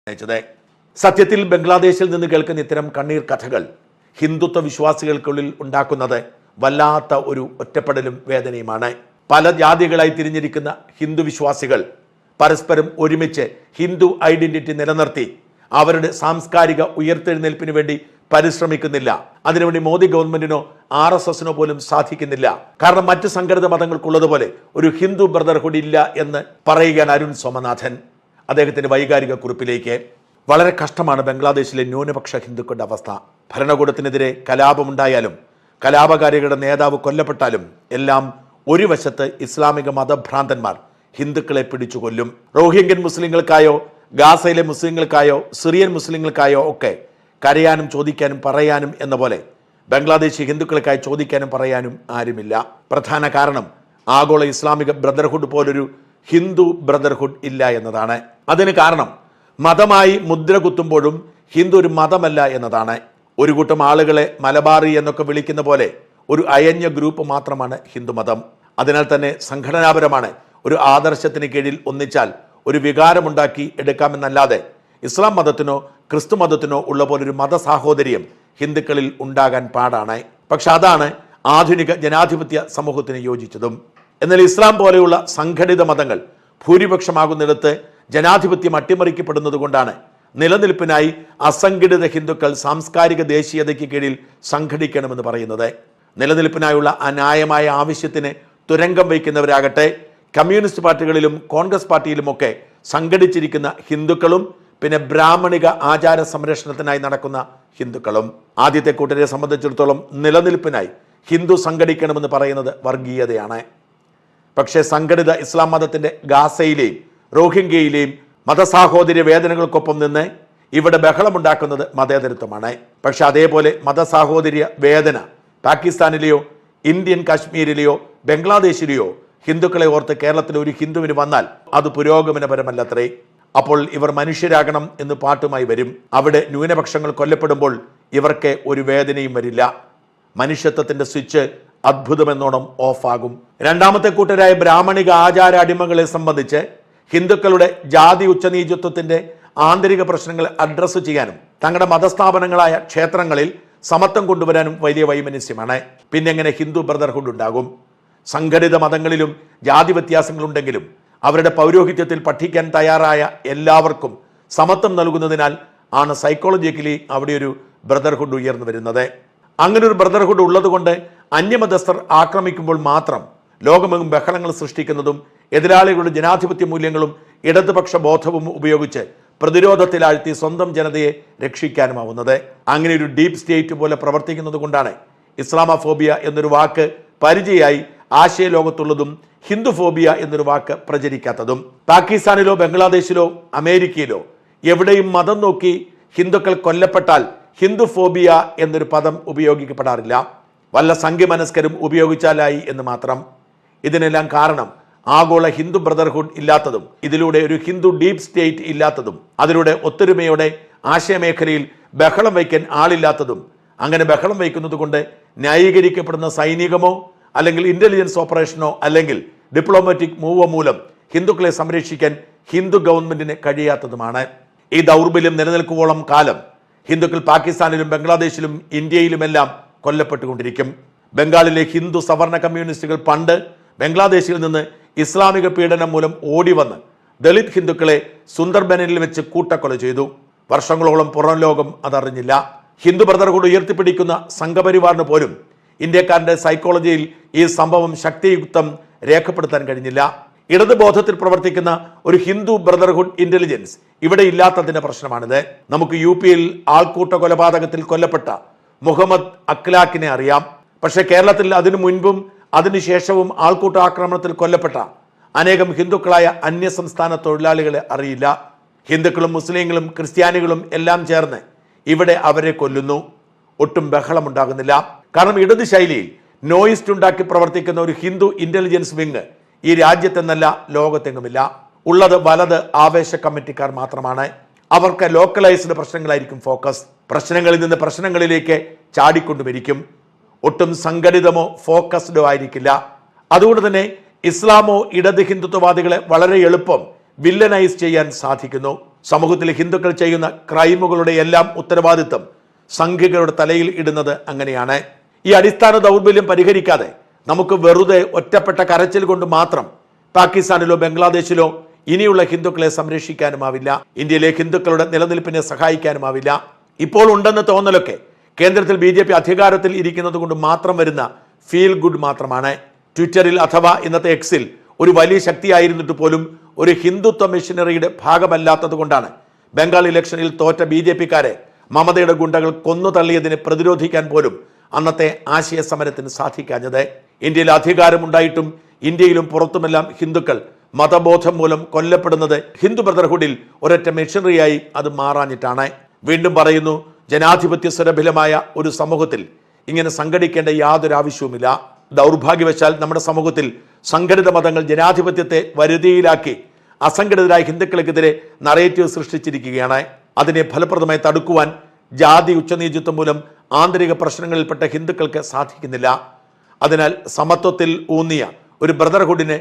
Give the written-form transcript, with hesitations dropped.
നയിച്ചത്. സത്യത്തിൽ ബംഗ്ലാദേശിൽ നിന്ന് കേൾക്കുന്ന ഇത്തരം കണ്ണീർ കഥകൾ ഹിന്ദുത്വ വിശ്വാസികൾക്കുള്ളിൽ ഉണ്ടാക്കുന്നത് വല്ലാത്ത ഒരു ഒറ്റപ്പെടലും വേദനയുമാണ്. പല ജാതികളായി തിരിഞ്ഞിരിക്കുന്ന ഹിന്ദു വിശ്വാസികൾ പരസ്പരം ഒരുമിച്ച് ഹിന്ദു ഐഡന്റിറ്റി നിലനിർത്തി അവരുടെ സാംസ്കാരിക ഉയർത്തെഴുന്നേൽപ്പിന് വേണ്ടി പരിശ്രമിക്കുന്നില്ല. അതിനുവേണ്ടി മോദി ഗവൺമെന്റിനോ RSSനോ പോലും സാധിക്കുന്നില്ല. കാരണം മറ്റ് സംഘടിത മതങ്ങൾക്കുള്ളതുപോലെ ഒരു ഹിന്ദു ബ്രദർഹുഡ് ഇല്ല എന്ന് പറയുകയാണ് അരുൺ സോമനാഥൻ അദ്ദേഹത്തിന്റെ വൈകാരിക കുറിപ്പിലേക്ക്. വളരെ കഷ്ടമാണ് ബംഗ്ലാദേശിലെ ന്യൂനപക്ഷ ഹിന്ദുക്കളുടെ അവസ്ഥ. ഭരണകൂടത്തിനെതിരെ കലാപമുണ്ടായാലും കലാപകാരികളുടെ നേതാവ് കൊല്ലപ്പെട്ടാലും എല്ലാം ഒരു വശത്ത് ഇസ്ലാമിക മതഭ്രാന്തന്മാർ ഹിന്ദുക്കളെ പിടിച്ചു കൊല്ലും. റോഹിംഗ്യൻ മുസ്ലിങ്ങൾക്കായോ ഗാസയിലെ മുസ്ലിങ്ങൾക്കായോ സിറിയൻ മുസ്ലിങ്ങൾക്കായോ ഒക്കെ കരയാനും ചോദിക്കാനും പറയാനും എന്ന പോലെ ബംഗ്ലാദേശി ഹിന്ദുക്കൾക്കായി ചോദിക്കാനും പറയാനും ആരുമില്ല. പ്രധാന കാരണം ആഗോള ഇസ്ലാമിക ബ്രദർഹുഡ് പോലൊരു ഹിന്ദു ബ്രദർഹുഡ് ഇല്ല എന്നതാണ്. അതിന് കാരണം മതമായി മുദ്ര കുത്തുമ്പോഴും ഹിന്ദു ഒരു മതമല്ല എന്നതാണ്. ഒരു കൂട്ടം ആളുകളെ മലബാറി എന്നൊക്കെ വിളിക്കുന്ന പോലെ ഒരു അയഞ്ഞ ഗ്രൂപ്പ് മാത്രമാണ് ഹിന്ദുമതം. അതിനാൽ തന്നെ സംഘടനാപരമാണ്. ഒരു ആദർശത്തിന് കീഴിൽ ഒന്നിച്ചാൽ ഒരു വികാരമുണ്ടാക്കി എടുക്കാമെന്നല്ലാതെ ഇസ്ലാം മതത്തിനോ ക്രിസ്തു മതത്തിനോ ഉള്ള പോലൊരു മതസാഹോദര്യം ഹിന്ദുക്കളിൽ ഉണ്ടാകാൻ പാടാണ്. പക്ഷെ അതാണ് ആധുനിക ജനാധിപത്യ സമൂഹത്തിന് യോജിച്ചതും. എന്നാൽ ഇസ്ലാം പോലെയുള്ള സംഘടിത മതങ്ങൾ ഭൂരിപക്ഷമാകുന്നിടത്ത് ജനാധിപത്യം അട്ടിമറിക്കപ്പെടുന്നത് കൊണ്ടാണ് നിലനിൽപ്പിനായി അസംഘടിത ഹിന്ദുക്കൾ സാംസ്കാരിക ദേശീയതയ്ക്ക് കീഴിൽ സംഘടിക്കണമെന്ന് പറയുന്നത്. നിലനിൽപ്പിനായുള്ള അന്യായമായ ആവശ്യത്തിന് തുരങ്കം വയ്ക്കുന്നവരാകട്ടെ കമ്മ്യൂണിസ്റ്റ് പാർട്ടികളിലും കോൺഗ്രസ് പാർട്ടിയിലുമൊക്കെ സംഘടിച്ചിരിക്കുന്ന ഹിന്ദുക്കളും പിന്നെ ബ്രാഹ്മണിക ആചാര സംരക്ഷണത്തിനായി നടക്കുന്ന ഹിന്ദുക്കളും. ആദ്യത്തെ കൂട്ടരെ സംബന്ധിച്ചിടത്തോളം നിലനിൽപ്പിനായി ഹിന്ദു സംഘടിക്കണമെന്ന് പറയുന്നത് വർഗീയതയാണ്. പക്ഷേ സംഘടിത ഇസ്ലാം മതത്തിന്റെ ഗാസയിലെയും റോഹിംഗ്യയിലെയും മതസാഹോദര്യ വേദനകൾക്കൊപ്പം നിന്ന് ഇവിടെ ബഹളമുണ്ടാക്കുന്നത് മതേതരത്വമാണ്. പക്ഷെ അതേപോലെ മതസാഹോദര്യ വേദന പാകിസ്ഥാനിലെയോ ഇന്ത്യൻ കാശ്മീരിലെയോ ബംഗ്ലാദേശിലെയോ ഹിന്ദുക്കളെ ഓർത്ത് കേരളത്തിലെ ഒരു ഹിന്ദുവിന് വന്നാൽ അത് പുരോഗമനപരമല്ലത്രേ. അപ്പോൾ ഇവർ മനുഷ്യരാകണം എന്ന് പാട്ടുമായി വരും. അവിടെ ന്യൂനപക്ഷങ്ങൾ കൊല്ലപ്പെടുമ്പോൾ ഇവർക്ക് ഒരു വേദനയും വരില്ല. മനുഷ്യത്വത്തിന്റെ സ്വിച്ച് അത്ഭുതമെന്നോണം ഓഫാകും. രണ്ടാമത്തെ കൂട്ടരായ ബ്രാഹ്മണിക ആചാര അടിമകളെ സംബന്ധിച്ച് ഹിന്ദുക്കളുടെ ജാതി ഉച്ചനീചത്വത്തിന്റെ ആന്തരിക പ്രശ്നങ്ങൾ അഡ്രസ്സ് ചെയ്യാനും തങ്ങളുടെ മതസ്ഥാപനങ്ങളായ ക്ഷേത്രങ്ങളിൽ സമത്വം കൊണ്ടുവരാനും വലിയ വൈമനസ്യമാണ്. പിന്നെ എങ്ങനെ ഹിന്ദു ബ്രദർഹുഡ് ഉണ്ടാകും? സംഘടിത മതങ്ങളിലും ജാതി വ്യത്യാസങ്ങളുണ്ടെങ്കിലും അവരുടെ പൗരോഹിത്യത്തിൽ പഠിക്കാൻ തയ്യാറായ എല്ലാവർക്കും സമത്വം നൽകുന്നതിനാൽ ആണ് സൈക്കോളജിക്കലി അവിടെ ഒരു ബ്രദർഹുഡ് ഉയർന്നു വരുന്നത്. അങ്ങനെ ഒരു ബ്രദർഹുഡ് ഉള്ളതുകൊണ്ട് അന്യമതസ്ഥർ ആക്രമിക്കുമ്പോൾ മാത്രം ലോകമെങ്ങും ബഹളങ്ങൾ സൃഷ്ടിക്കുന്നതും എതിരാളികളുടെ ജനാധിപത്യ മൂല്യങ്ങളും ഇടതുപക്ഷ ബോധവും ഉപയോഗിച്ച് പ്രതിരോധത്തിലാഴ്ത്തി സ്വന്തം ജനതയെ രക്ഷിക്കാനുമാവുന്നത്. അങ്ങനെ ഒരു ഡീപ് സ്റ്റേറ്റ് പോലെ പ്രവർത്തിക്കുന്നത് കൊണ്ടാണ് ഇസ്ലാമോഫോബിയ എന്നൊരു വാക്ക് പരിചയമായി ആശയ ലോകത്തുള്ളതും ഹിന്ദുഫോബിയ എന്നൊരു വാക്ക് പ്രചരിക്കാത്തതും. പാകിസ്ഥാനിലോ ബംഗ്ലാദേശിലോ അമേരിക്കയിലോ എവിടെയും മതം നോക്കി ഹിന്ദുക്കൾ കൊല്ലപ്പെട്ടാൽ ഹിന്ദുഫോബിയ എന്നൊരു പദം ഉപയോഗിക്കപ്പെടാറില്ല. വല്ല സംഘ്യമനസ്കരും ഉപയോഗിച്ചാലായി എന്ന് മാത്രം. ഇതിനെല്ലാം കാരണം ആഗോള ഹിന്ദു ബ്രദർഹുഡ് ഇല്ലാത്തതും ഇതിലൂടെ ഒരു ഹിന്ദു ഡീപ് സ്റ്റേറ്റ് ഇല്ലാത്തതും അതിലൂടെ ഒത്തൊരുമയോടെ ആശയമേഖലയിൽ ബഹളം വയ്ക്കാൻ ആളില്ലാത്തതും അങ്ങനെ ബഹളം വയ്ക്കുന്നത് കൊണ്ട് ന്യായീകരിക്കപ്പെടുന്ന സൈനികമോ അല്ലെങ്കിൽ ഇന്റലിജൻസ് ഓപ്പറേഷനോ അല്ലെങ്കിൽ ഡിപ്ലോമാറ്റിക് മൂവോ മൂലം ഹിന്ദുക്കളെ സംരക്ഷിക്കാൻ ഹിന്ദു ഗവൺമെന്റിന് കഴിയാത്തതുമാണ്. ഈ ദൗർബല്യം നിലനിൽക്കുവോളം കാലം ഹിന്ദുക്കൾ പാകിസ്ഥാനിലും ബംഗ്ലാദേശിലും ഇന്ത്യയിലുമെല്ലാം കൊല്ലപ്പെട്ടുകൊണ്ടിരിക്കും. ബംഗാളിലെ ഹിന്ദു സവർണ കമ്മ്യൂണിസ്റ്റുകൾ പണ്ട് ബംഗ്ലാദേശിൽ നിന്ന് ഇസ്ലാമിക പീഡനം മൂലം ഓടി വന്ന് ദളിത് ഹിന്ദുക്കളെ സുന്ദർബനിൽ വെച്ച് കൂട്ടക്കൊല ചെയ്തു. വർഷങ്ങളോളം പുറം ലോകം അതറിഞ്ഞില്ല. ഹിന്ദു ബ്രദർഹുഡ് ഉയർത്തിപ്പിടിക്കുന്ന സംഘപരിവാറിന് പോലും ഇന്ത്യക്കാരന്റെ സൈക്കോളജിയിൽ ഈ സംഭവം ശക്തിയുക്തം രേഖപ്പെടുത്താൻ കഴിഞ്ഞില്ല. ഇടതുബോധത്തിൽ പ്രവർത്തിക്കുന്ന ഒരു ഹിന്ദു ബ്രദർഹുഡ് ഇന്റലിജൻസ് ഇവിടെ ഇല്ലാത്തതിന്റെ പ്രശ്നമാണിത്. നമുക്ക് UP-യിൽ ആൾക്കൂട്ട കൊലപാതകത്തിൽ കൊല്ലപ്പെട്ട മുഹമ്മദ് അഖ്ലാഖിനെ അറിയാം. പക്ഷേ കേരളത്തിൽ അതിനു മുൻപും അതിനുശേഷവും ആൾക്കൂട്ട ആക്രമണത്തിൽ കൊല്ലപ്പെട്ട അനേകം ഹിന്ദുക്കളായ അന്യസംസ്ഥാന തൊഴിലാളികളെ അറിയില്ല. ഹിന്ദുക്കളും മുസ്ലിങ്ങളും ക്രിസ്ത്യാനികളും എല്ലാം ചേർന്ന് ഇവിടെ അവരെ കൊല്ലുന്നു. ഒട്ടും ബഹളമുണ്ടാകുന്നില്ല. കാരണം ഇടത് ശൈലിയിൽ നോയിസ്റ്റ് ഉണ്ടാക്കി പ്രവർത്തിക്കുന്ന ഒരു ഹിന്ദു ഇന്റലിജൻസ് വിങ് ഈ രാജ്യത്തെന്നല്ല ലോകത്തെങ്ങുമില്ല. ഉള്ളത് വലത് ആവേശ കമ്മിറ്റിക്കാർ മാത്രമാണ്. അവർക്ക് ലോക്കലൈസ്ഡ് പ്രശ്നങ്ങളായിരിക്കും ഫോക്കസ്. പ്രശ്നങ്ങളിൽ നിന്ന് പ്രശ്നങ്ങളിലേക്ക് ചാടിക്കൊണ്ടുവരിക്കും. ഒട്ടും സംഘടിതമോ ഫോക്കസ്ഡോ ആയിരിക്കില്ല. അതുകൊണ്ട് തന്നെ ഇസ്ലാമോ ഇടത് ഹിന്ദുത്വവാദികളെ വളരെ എളുപ്പം വില്ലനൈസ് ചെയ്യാൻ സാധിക്കുന്നു. സമൂഹത്തിലെ ഹിന്ദുക്കൾ ചെയ്യുന്ന ക്രൈമുകളുടെ എല്ലാം ഉത്തരവാദിത്വം സംഘികളുടെ തലയിൽ ഇടുന്നത് അങ്ങനെയാണ്. ഈ അടിസ്ഥാന ദൗർബല്യം പരിഹരിക്കാതെ നമുക്ക് വെറുതെ ഒറ്റപ്പെട്ട കരച്ചിൽ കൊണ്ട് മാത്രം പാകിസ്ഥാനിലോ ബംഗ്ലാദേശിലോ ഇനിയുള്ള ഹിന്ദുക്കളെ സംരക്ഷിക്കാനുമാവില്ല. ഇന്ത്യയിലെ ഹിന്ദുക്കളുടെ നിലനിൽപ്പിനെ സഹായിക്കാനുമാവില്ല. ഇപ്പോൾ ഉണ്ടെന്ന് തോന്നലൊക്കെ കേന്ദ്രത്തിൽ BJP അധികാരത്തിൽ ഇരിക്കുന്നത് കൊണ്ട് മാത്രം വരുന്ന ഫീൽ ഗുഡ് മാത്രമാണ്. ട്വിറ്ററിൽ അഥവാ ഇന്നത്തെ എക്സിൽ ഒരു വലിയ ശക്തിയായിരുന്നിട്ട് പോലും ഒരു ഹിന്ദുത്വ മിഷനറിയുടെ ഭാഗമല്ലാത്തത് കൊണ്ടാണ് ബംഗാൾ ഇലക്ഷനിൽ തോറ്റ BJPക്കാരെ മമതയുടെ ഗുണ്ടകൾ കൊന്നു തള്ളിയതിനെ പ്രതിരോധിക്കാൻ പോലും അന്നത്തെ ആശയ സമരത്തിന് സാധിക്കാഞ്ഞത്. ഇന്ത്യയിൽ അധികാരമുണ്ടായിട്ടും ഇന്ത്യയിലും പുറത്തുമെല്ലാം ഹിന്ദുക്കൾ മതബോധം മൂലം കൊല്ലപ്പെടുന്നത് ഹിന്ദു ബ്രദർഹുഡിൽ ഒരൊറ്റ മിഷനറിയായി അത് മാറാഞ്ഞിട്ടാണ്. വീണ്ടും പറയുന്നു, ജനാധിപത്യ സുരഭിലമായ ഒരു സമൂഹത്തിൽ ഇങ്ങനെ സംഘടിക്കേണ്ട യാതൊരു ആവശ്യവുമില്ല. ദൗർഭാഗ്യവശാൽ നമ്മുടെ സമൂഹത്തിൽ സംഘടിത മതങ്ങൾ ജനാധിപത്യത്തെ വരുതിയിലാക്കി അസംഘടിതരായ ഹിന്ദുക്കൾക്കെതിരെ നറേറ്റീവ് സൃഷ്ടിച്ചിരിക്കുകയാണ്. അതിനെ ഫലപ്രദമായി തടുക്കുവാൻ ജാതി ഉച്ചനീചിത്വം മൂലം ആന്തരിക പ്രശ്നങ്ങളിൽപ്പെട്ട ഹിന്ദുക്കൾക്ക് സാധിക്കുന്നില്ല. അതിനാൽ സമത്വത്തിൽ ഊന്നിയ ഒരു ബ്രദർഹുഡിനെ